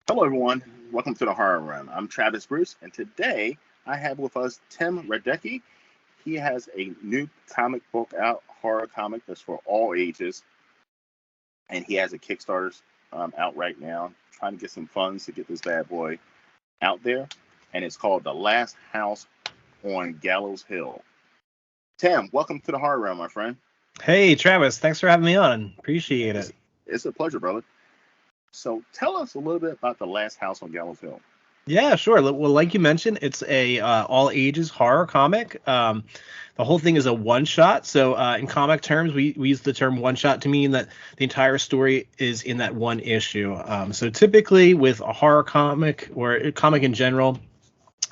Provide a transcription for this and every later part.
Hello, everyone. Welcome to the Horror Room. I'm Travis Bruce, and today I have with us Tim Radecki. He has a new comic book out, horror comic that's for all ages, and he has a Kickstarter out right now, trying to get some funds to get this bad boy out there. And it's called The Last House on Gallows Hill. Tim, welcome to the Horror Room, my friend. Hey, Travis, thanks for having me on. Appreciate It's, it. it's a pleasure, brother. So tell us a little bit about The Last House on Gallows Hill. Yeah, sure. Well, like you mentioned, it's a all ages horror comic. The whole thing is a one shot. So in comic terms, we use the term one shot to mean that the entire story is in that one issue. So typically with a horror comic or a comic in general,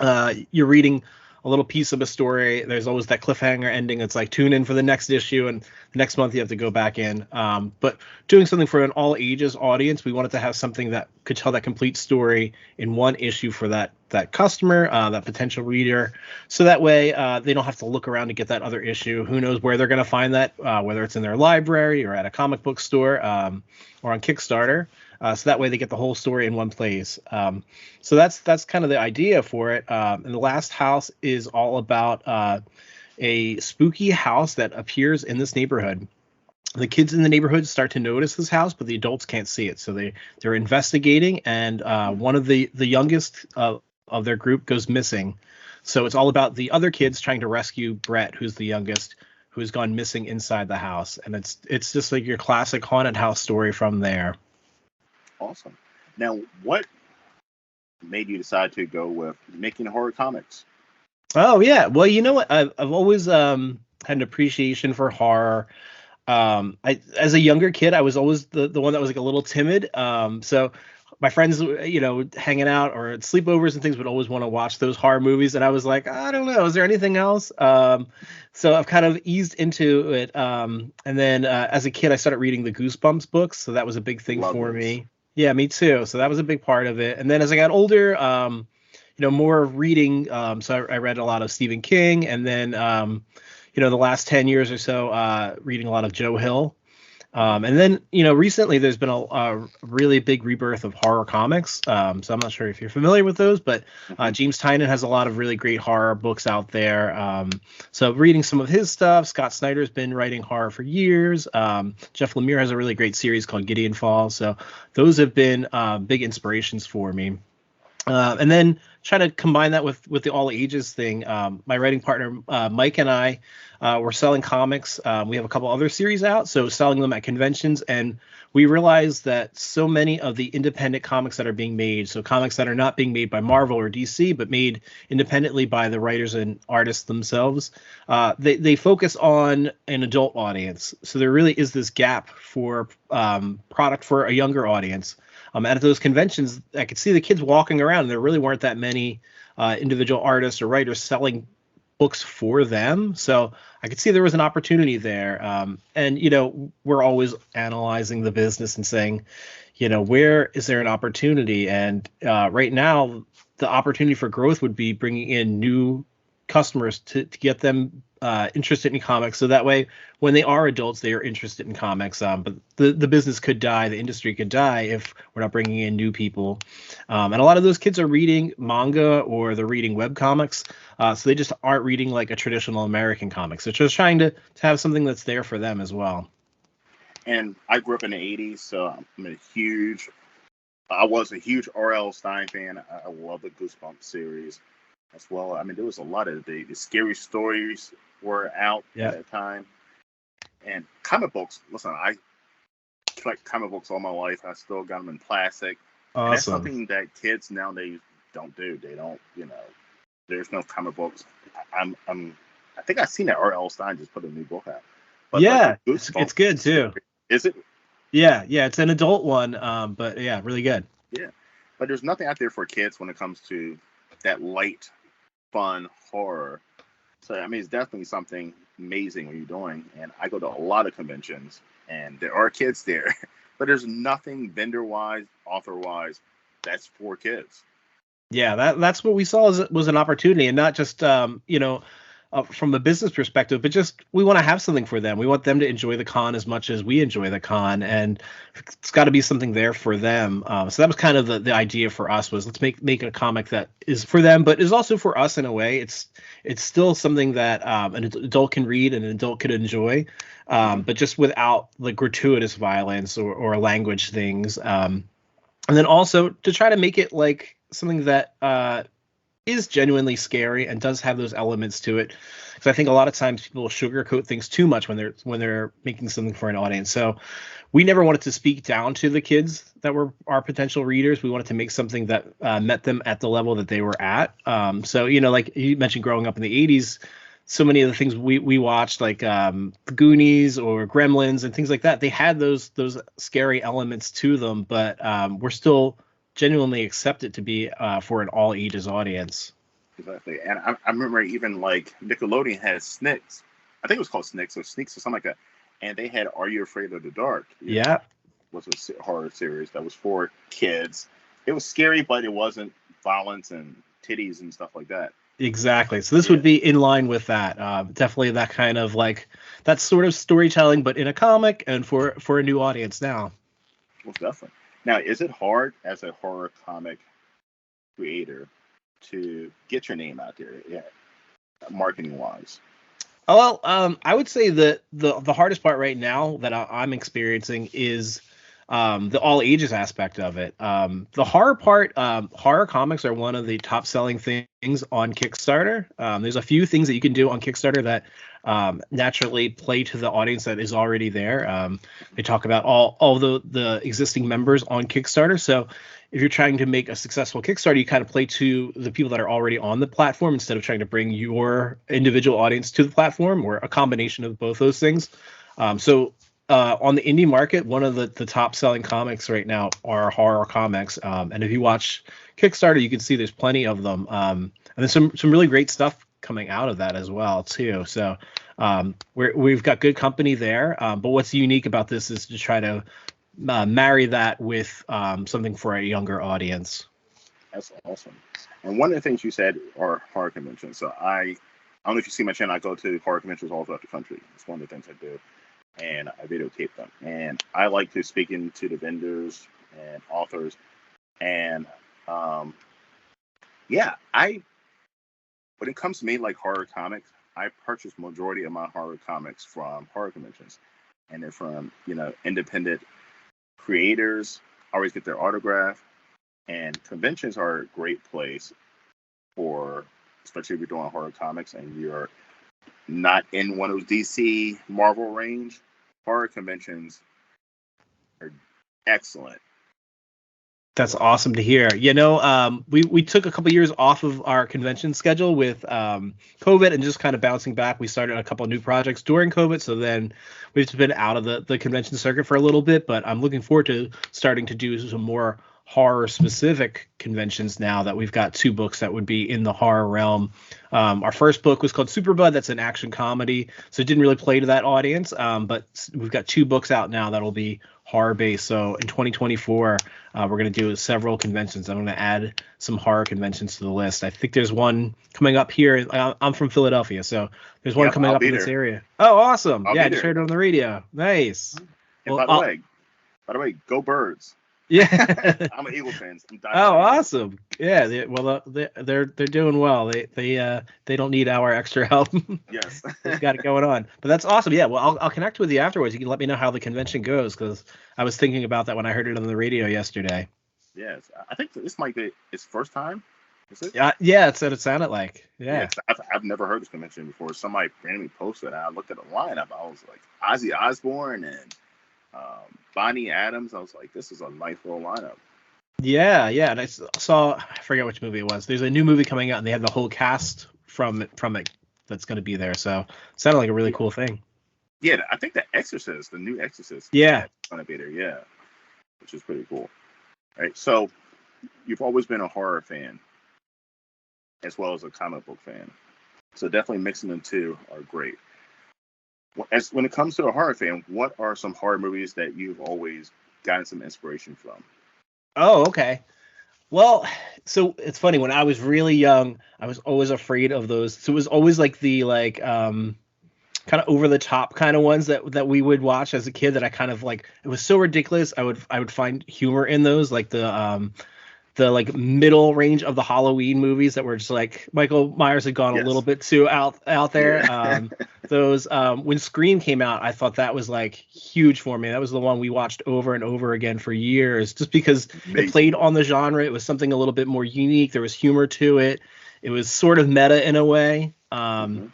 you're reading a little piece of a story. There's always that cliffhanger ending. It's like tune in for the next issue, and the next month you have to go back in. But doing something for an all ages audience, we wanted to have something that could tell that complete story in one issue for that customer, that potential reader, so that way they don't have to look around to get that other issue. Who knows where they're going to find that, whether it's in their library or at a comic book store, or on Kickstarter. So that way they get the whole story in one place. So that's kind of the idea for it. And the last house is all about a spooky house that appears in this neighborhood. The kids in the neighborhood start to notice this house, but the adults can't see it. So they're investigating, and one of the youngest of their group goes missing. So it's all about the other kids trying to rescue Brett, who's the youngest, who's gone missing inside the house. And it's just like your classic haunted house story from there. Awesome. Now, what made you decide to go with making horror comics? Oh yeah. Well, you know what? I've always had an appreciation for horror. I as a younger kid, I was always the one that was like a little timid. So my friends, hanging out or at sleepovers and things would always want to watch those horror movies, and I was like, I don't know, is there anything else? So I've kind of eased into it. And then as a kid, I started reading the Goosebumps books, so that was a big thing Love for those. me. Yeah, me too. So that was a big part of it. And then as I got older, more reading. So I read a lot of Stephen King, and then the last 10 years or so, reading a lot of Joe Hill. Mhm. And then, recently there's been a really big rebirth of horror comics. So I'm not sure if you're familiar with those, but Mhm. James Tynion has a lot of really great horror books out there. So reading some of his stuff. Scott Snyder's been writing horror for years. Jeff Lemire has a really great series called Gideon Falls. So those have been big inspirations for me. And then trying to combine that with the all ages thing. My writing partner Mike and I were selling comics. We have a couple other series out, so selling them at conventions, and we realized that so many of the independent comics that are being made, so comics that are not being made by Marvel or DC, but made independently by the writers and artists themselves, they focus on an adult audience. So there really is this gap for product for a younger audience. At those conventions, I could see the kids walking around, and there really weren't that many individual artists or writers selling books for them. So I could see there was an opportunity there. And we're always analyzing the business and saying, where is there an opportunity? And right now, the opportunity for growth would be bringing in new customers to get them interested in comics, so that way when they are adults they are interested in comics. But the business could die, the industry could die if we're not bringing in new people. And a lot of those kids are reading manga or they're reading web comics, so they just aren't reading like a traditional American comics. They're just trying to have something that's there for them as well. And I grew up in the '80s, so I was a huge R.L. Stein fan. I love the Goosebumps series as well. I mean, there was a lot of the scary stories were out at Yeah, that time. And comic books, listen, I collect comic books all my life. I still got them in plastic. And that's awesome. something that kids nowadays don't do. They don't, there's no comic books. I think I've seen that R.L. Stein just put a new book out. But like the Yeah, it's Goosebumps good series, too. is it? Yeah, it's an adult one, but yeah, really good. Yeah. But there's nothing out there for kids when it comes to that light, fun horror. So I mean, it's definitely something amazing what you're doing. And I go to a lot of conventions, and there are kids there, but there's nothing vendor wise, author wise, that's for kids. Yeah, that's what we saw as was an opportunity, and not just from a business perspective, but just we want to have something for them. We want them to enjoy the con as much as we enjoy the con, and it's got to be something there for them. So that was kind of the idea for us, was let's make a comic that is for them, but is also for us in a way. It's still something that an adult can read and an adult could enjoy, but just without the gratuitous violence or language things. And then also to try to make it like something that is genuinely scary and does have those elements to it, because I think a lot of times people sugarcoat things too much when they're making something for an audience. So we never wanted to speak down to the kids that were our potential readers. We wanted to make something that met them at the level that they were at. So like you mentioned, growing up in the 80s, so many of the things we watched, like the Goonies or Gremlins and things like that, they had those scary elements to them, but we're still genuinely accepted to be for an all ages audience. Exactly. And I remember even like Nickelodeon had Snicks. I think it was called Snicks or Sneaks or something like that. And they had Are You Afraid of the Dark? Yeah. Was a horror series that was for kids. It was scary, but it wasn't violence and titties and stuff like that. Exactly. So this would be in line with that. Definitely that kind of like that sort of storytelling, but in a comic and for a new audience now. Most definitely. Now, is it hard as a horror comic creator to get your name out there, marketing wise? Well, I would say that the hardest part right now that I'm experiencing is the all ages aspect of it. The horror part, horror comics are one of the top selling things on Kickstarter. There's a few things that you can do on Kickstarter that naturally play to the audience that is already there. They talk about all the existing members on Kickstarter. So if you're trying to make a successful Kickstarter, you kind of play to the people that are already on the platform instead of trying to bring your individual audience to the platform, or a combination of both those things. So on the indie market, one of the top selling comics right now are horror comics. And if you watch Kickstarter, you can see there's plenty of them. And there's some really great stuff coming out of that as well too. So we've got good company there. But what's unique about this is to try to marry that with something for a younger audience. That's awesome. And one of the things you said are horror conventions. So I don't know if you see my channel. I go to horror conventions all throughout the country. It's one of the things I do. And I videotape them. And I like to speak into the vendors and authors. And when it comes to me, like horror comics, I purchase majority of my horror comics from horror conventions, and they're from independent creators. I always get their autograph, and conventions are a great place for, especially if you're doing horror comics and you're not in one of those DC Marvel range. Horror conventions are excellent. That's awesome to hear. We took a couple years off of our convention schedule with COVID and just kind of bouncing back. We started a couple new projects during COVID, so then we've just been out of the convention circuit for a little bit. But I'm looking forward to starting to do some more horror specific conventions now that we've got 2 books that would be in the horror realm. Our first book was called Superbud. That's an action comedy, so it didn't really play to that audience. But we've got 2 books out now that'll be horror based. So in 2024, we're going to do several conventions. I'm going to add some horror conventions to the list. I think there's one coming up here. I'm from Philadelphia, so there's one coming up in this area. Oh, awesome. I just heard it on the radio. Nice. And by the way, go Birds. Yeah. I'm an Eagle fan. Oh, awesome. Yeah. They're doing well. They don't need our extra help. Yes. They've got it going on. But that's awesome. Yeah. Well, I'll connect with you afterwards. You can let me know how the convention goes, because I was thinking about that when I heard it on the radio yesterday. Yes. I think this might be its first time. Is it? Yeah. It's what it sounded like. Yeah. I've never heard this convention before. Somebody randomly posted it. I looked at the lineup. I was like, Ozzy Osbourne and Bonnie Adams. I was like, this is a nice little lineup. Yeah, and I saw, I forget which movie it was. There's a new movie coming out, and they had the whole cast from it that's going to be there. So it sounded like a really cool thing. Yeah, I think the new Exorcist. Yeah, is going to be there. Yeah, which is pretty cool. All right, so you've always been a horror fan as well as a comic book fan. So definitely mixing them two are great. When it comes to a horror fan, what are some horror movies that you've always gotten some inspiration from? Oh, okay. Well, so it's funny when I was really young, I was always afraid of those. So it was always like the kind of over the top kind of ones that we would watch as a kid that I kind of like. It was so ridiculous. I would find humor in those, like the like middle range of the Halloween movies that were just like Michael Myers had gone a little Yes. bit too out there. Yeah. Those when Scream came out, I thought that was like huge for me. That was the one we watched over and over again for years, just because it Amazing. played on the genre. It was something a little bit more unique. There was humor to it. It was sort of meta in a way. Hmm.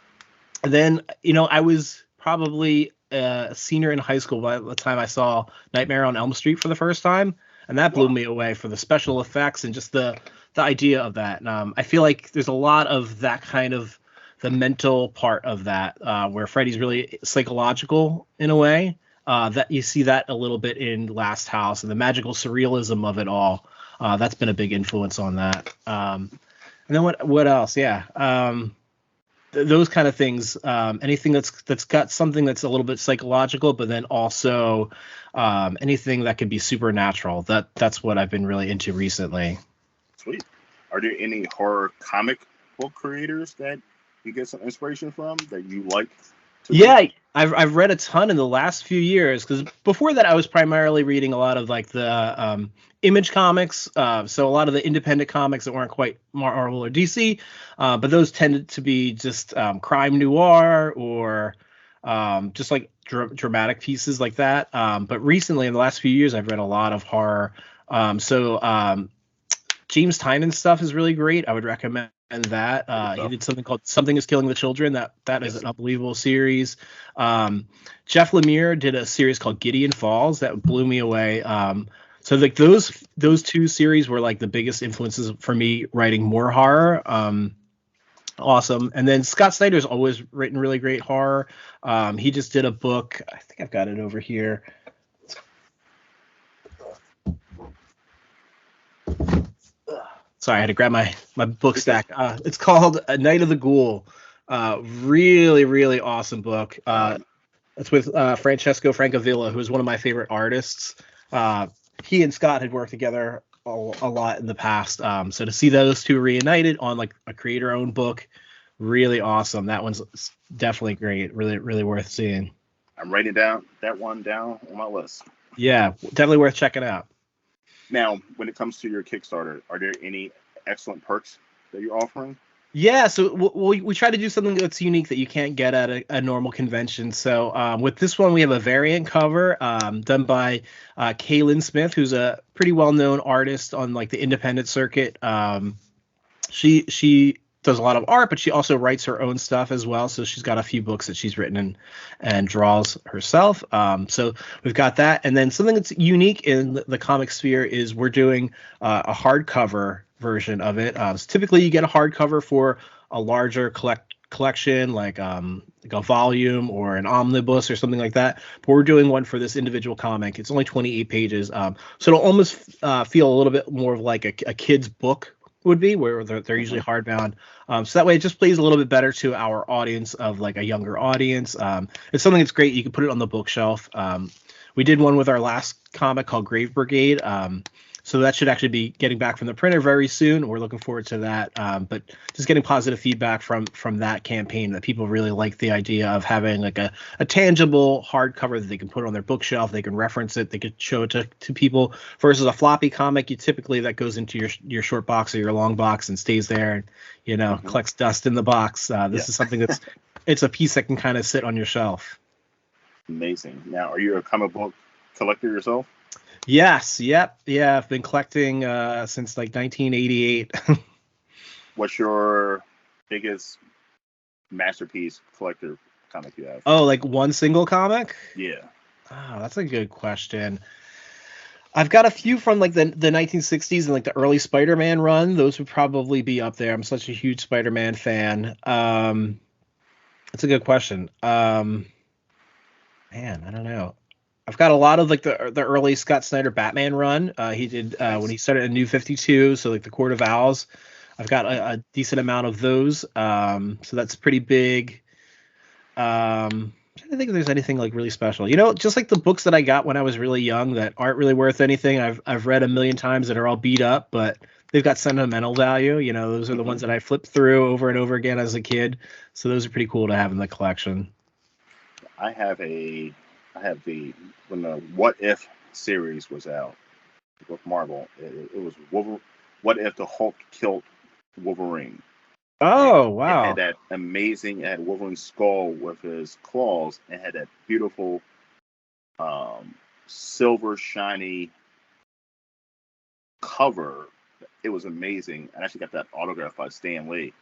And then I was probably a senior in high school by the time I saw Nightmare on Elm Street for the first time, and that blew Wow. me away for the special effects and just the idea of that. And, I feel like there's a lot of that kind of the mental part of that where Freddy's really psychological in a way. That you see that a little bit in Last House and the magical surrealism of it all. That's been a big influence on that. And then what else? Yeah. Those kind of things, anything that's got something that's a little bit psychological, but then also anything that could be supernatural. That's what I've been really into recently. Sweet. Are there any horror comic book creators that you get some inspiration from that you like to read? Yeah, I've read a ton in the last few years because before that I was primarily reading a lot of like the Image comics, so a lot of the independent comics that weren't quite Marvel or DC, but those tended to be just crime noir or just like dramatic pieces like that. But recently, in the last few years, I've read a lot of horror. So James Tynion's stuff is really great. I would recommend that. Good He stuff. did something called "Something Is Killing the Children." That is Yes. an unbelievable series. Jeff Lemire did a series called Gideon Falls that blew me away. So like those two series were like the biggest influences for me writing more horror. Awesome. And then Scott Snyder's always written really great horror. He just did a book. I think I've got it over here. Sorry, I had to grab my book stack. It's called A Night of the Ghoul. Really, really awesome book. It's with Francesco Francavilla, who is one of my favorite artists. He and Scott had worked together a lot in the past. So to see those two reunited on like a creator-owned book, really awesome. That one's definitely great. Really, really worth seeing. I'm writing down that one down on my list. Yeah, definitely worth checking out. Now, when it comes to your Kickstarter, are there any excellent perks that you're offering? Yeah, so we try to do something that's unique that you can't get at a normal convention. So with this one, we have a variant cover done by Kaylin Smith, who's a pretty well-known artist on like the independent circuit. She does a lot of art, but she also writes her own stuff as well. So she's got a few books that she's written and draws herself. So we've got that, and then something that's unique in the comic sphere is we're doing a hardcover version of it. So typically, you get a hardcover for a larger collection, like a volume or an omnibus or something like that. But we're doing one for this individual comic. It's only 28 pages, so it'll almost feel a little bit more of like a kid's book would be, where they're usually hardbound. So that way it just plays a little bit better to our audience of like a younger audience. It's something that's great. You can put it on the bookshelf. We did one with our last comic called Grave Brigade. So that should actually be getting back from the printer very soon. We're looking forward to that. But just getting positive feedback from that campaign, that people really like the idea of having like a tangible hardcover that they can put on their bookshelf. They can reference it. They could show it to people versus a floppy comic. You typically that goes into your short box or your long box and stays there and, Hmm. collects dust in the box. This is something it's a piece that can kind of sit on your shelf. Amazing. Now, are you a comic book collector yourself? Yes. Yep. Yeah. I've been collecting since like 1988. What's your biggest masterpiece collector comic you have? Oh, like one single comic? Yeah. Oh, that's a good question. I've got a few from like the 1960s and like the early Spider-Man run. Those would probably be up there. I'm such a huge Spider-Man fan. That's a good question. Man, I don't know. I've got a lot of like the early Scott Snyder Batman run. He did Nice. when he started a New 52, so like the Court of Owls. I've got a decent amount of those. So that's pretty big. I'm trying to think if there's anything like really special. Just like the books that I got when I was really young that aren't really worth anything. I've read a million times that are all beat up, but they've got sentimental value. You know, those are the ones that I flipped through over and over again as a kid. So those are pretty cool to have in the collection. I have a, I have the when the What If series was out with Marvel. It was What if the Hulk killed Wolverine? And Oh, it had wow. that amazing. It had Wolverine's skull with his claws, and had that beautiful silver shiny cover. It was amazing. I actually got that autographed by Stan Lee,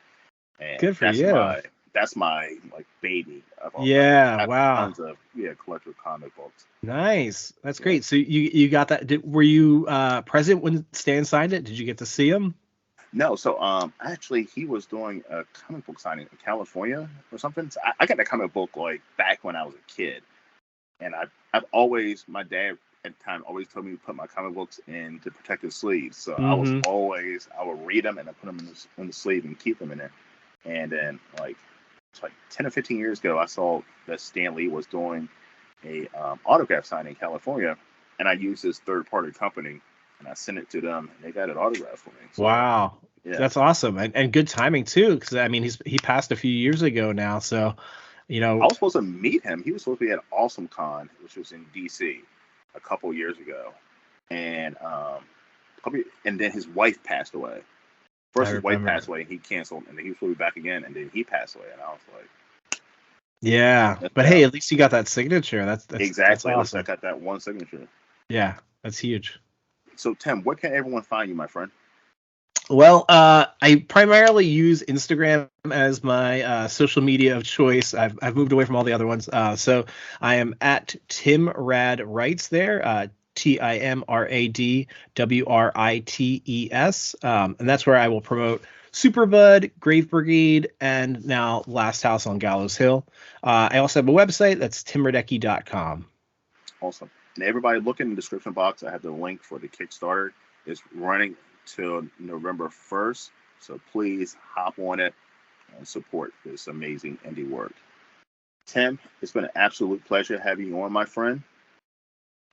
and Good for you. that's my like baby of all. Like Yeah, I have wow. tons of collector comic books. Nice. That's Yeah. great. So you got that. Were you present when Stan signed it? Did you get to see him? No, so actually he was doing a comic book signing in California or something. So I got that comic book like back when I was a kid, and I've always my dad at the time always told me to put my comic books in the protective sleeves. So Mm-hmm. I would read them and I put them in the sleeve and keep them in there. And then like it's like 10 or 15 years ago, I saw that Stan Lee was doing a autograph signing in California, and I used this third party company, and I sent it to them, and they got it autographed for me. So Wow. yeah, That's awesome. And good timing too, because I mean he passed a few years ago now. So, you I know, was supposed to meet him. He was supposed to be at Awesome Con, which was in DC a couple years ago, and and then his wife passed away. I First, his wife remember. passed away, and he canceled, and then he was supposed to be back again, and then he passed away, and I was like, Yeah. missed But hey, out. at least you got that signature. That's Exactly. At least I awesome. got that one signature. Yeah, that's huge. So, Tim, where can everyone find you, my friend? Well, I primarily use Instagram as my social media of choice. I've moved away from all the other ones. So I am at Tim Rad Writes there. TimRadWrites, and that's where I will promote Superbud, Grave Brigade, and now Last House on Gallows Hill. I also have a website that's timradecki.com. Awesome. And everybody, look in the description box. I have the link for the Kickstarter. It's running till November 1st. So please hop on it and support this amazing indie work. Tim, it's been an absolute pleasure having you on, my friend.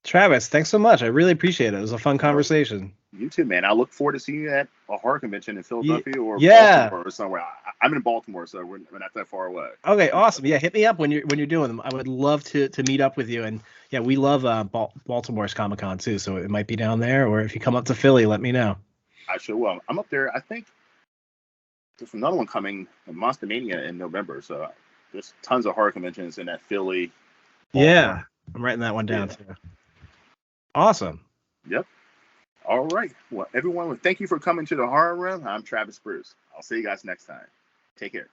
Travis, thanks so much. I really appreciate it. It was a fun Uh, conversation. you too, man. I look forward to seeing you at a horror convention in Philadelphia or Yeah. Baltimore or somewhere. I'm in Baltimore, so we're not that far away. Okay, awesome. Yeah, hit me up when you're doing them. I would love to meet up with you. And yeah, we love Baltimore's Comic Con too, so it might be down there. Or if you come up to Philly, let me know. I sure will. I'm up there. I think there's another one coming, Monster Mania, in November. So there's tons of horror conventions in that Philly, Baltimore. Yeah, I'm writing that one down Yeah. too. Awesome. Yep. All right. Well, everyone, thank you for coming to the Horror Room. I'm Travis Bruce. I'll see you guys next time. Take care.